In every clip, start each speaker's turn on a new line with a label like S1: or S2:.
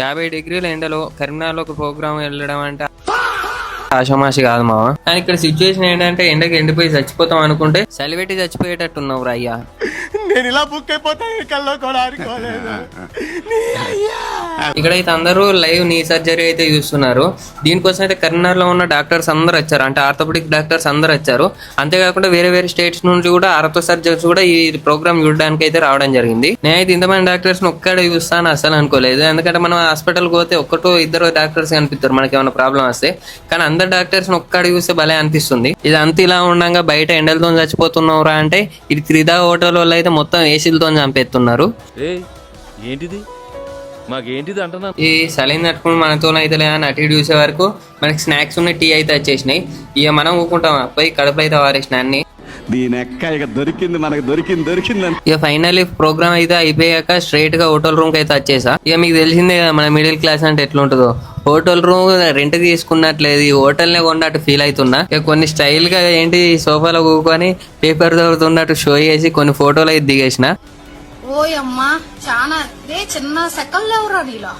S1: 50 డిగ్రీల ఎండలో కరీంనగర్లో ఒక ప్రోగ్రామ్ వెళ్ళడం అంటే ఆషామాషి కాదు మావా. కానీ ఇక్కడ సిచ్యువేషన్ ఏంటంటే ఎండకి ఎండిపోయి చచ్చిపోతాం అనుకుంటే చలిపెట్టి చచ్చిపోయేటట్టున్నావు అయ్యా.
S2: నేను ఇలా బుక్ అయిపోతాను కల్లో కూడా అనుకోలేదు.
S1: ఇక్కడైతే అందరూ లైవ్ నీ సర్జరీ అయితే చూస్తున్నారు. దీనికోసం అయితే కరీంనగర్లో ఉన్న డాక్టర్స్ అందరూ వచ్చారు, అంటే ఆర్థోపెడిక్ డాక్టర్స్ అందరూ వచ్చారు. అంతేకాకుండా వేరే వేరే స్టేట్స్ నుంచి కూడా ఆర్థో సర్జన్స్ కూడా ఈ ప్రోగ్రామ్ చూడడానికి అయితే రావడం జరిగింది. నేనైతే ఇంతమంది డాక్టర్స్ ఒక్కడే చూస్తాను అసలు అనుకోలేదు. ఎందుకంటే మనం హాస్పిటల్కి పోతే ఒక్కటో ఇద్దరు డాక్టర్స్ కనిపిస్తారు మనకి ఏమైనా ప్రాబ్లం వస్తే. కానీ అందరు డాక్టర్స్ ఒక్కడే చూస్తే భలే అనిపిస్తుంది. ఇది అంత ఇలా ఉండగా బయట ఎండలతో చచ్చిపోతున్నావురా అంటే ఇది త్రిదా హోటల్ వాళ్ళు అయితే మొత్తం ఏసీలతో చంపేస్తున్నారు.
S3: ఏంటిది మాకేంటిది అంటున్నా.
S1: ఈ సలైన్ తట్టుకుని మనతో అయితే అని అటు ఇటు చూసే వరకు మనకి స్నాక్స్ ఉన్న టీ అయితే వచ్చేసినాయి. ఇక మనం ఊకుంటాం పోయి కడుపులో అయితే వారేసిన అన్ని.
S2: దీని ఎక్క ఇక దొరికింది మనకి దొరికింది.
S1: ఇక ఫైనల్లీ ప్రోగ్రామ్ అయితే అయిపోయాక స్ట్రైట్ గా హోటల్ రూమ్ కి అయితే వచ్చేసా. ఇక మీకు తెలిసిందే కదా మన మిడిల్ క్లాస్ అంటే ఎట్లుంటుందో. హోటల్ రూమ్ రెంట్ తీసుకున్నట్లేదు, ఈ హోటల్నే కొన్నట్టు ఫీల్ అవుతున్నా. ఇక కొన్ని స్టైల్ గా ఏంటి సోఫాలో కూకొని పేపర్ దొరుకుతున్నట్టు షో చేసి కొన్ని ఫోటోలు అయితే దిగేసిన.
S4: ఓయమ్మా చాలా చిన్న సెకండ్ లేవురా నీలా.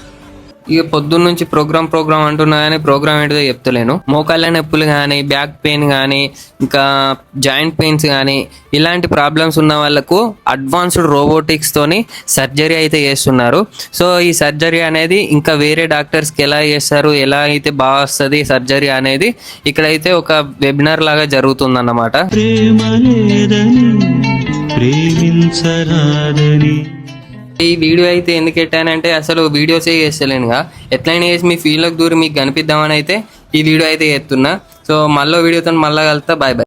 S1: ఇక పొద్దున్న నుంచి ప్రోగ్రామ్ అంటున్నా కానీ ప్రోగ్రామ్ ఏంటిదో చెప్తలేను. మోకాళ్ళ నొప్పులు కానీ, బ్యాక్ పెయిన్ కానీ, ఇంకా జాయింట్ పెయిన్స్ కానీ ఇలాంటి ప్రాబ్లమ్స్ ఉన్న వాళ్ళకు అడ్వాన్స్డ్ రోబోటిక్స్ తోని సర్జరీ అయితే చేస్తున్నారు. సో ఈ సర్జరీ అనేది ఇంకా వేరే డాక్టర్స్కి ఎలా చేస్తారు, ఎలా అయితే బాగా వస్తుంది సర్జరీ అనేది ఇక్కడైతే ఒక వెబినార్ లాగా జరుగుతుంది అన్నమాట. ఈ వీడియో అయితే ఎందుకు పెట్టానంటే అసలు వీడియోసే చేస్తలేనుగా, ఎట్లయినా చేసి మీ ఫీల్డ్లోకి దూరం మీకు కనిపిద్దామని అయితే ఈ వీడియో అయితే చేస్తున్నా. సో మళ్ళీ వీడియోతో మళ్ళీ కలుస్తా. Bye bye.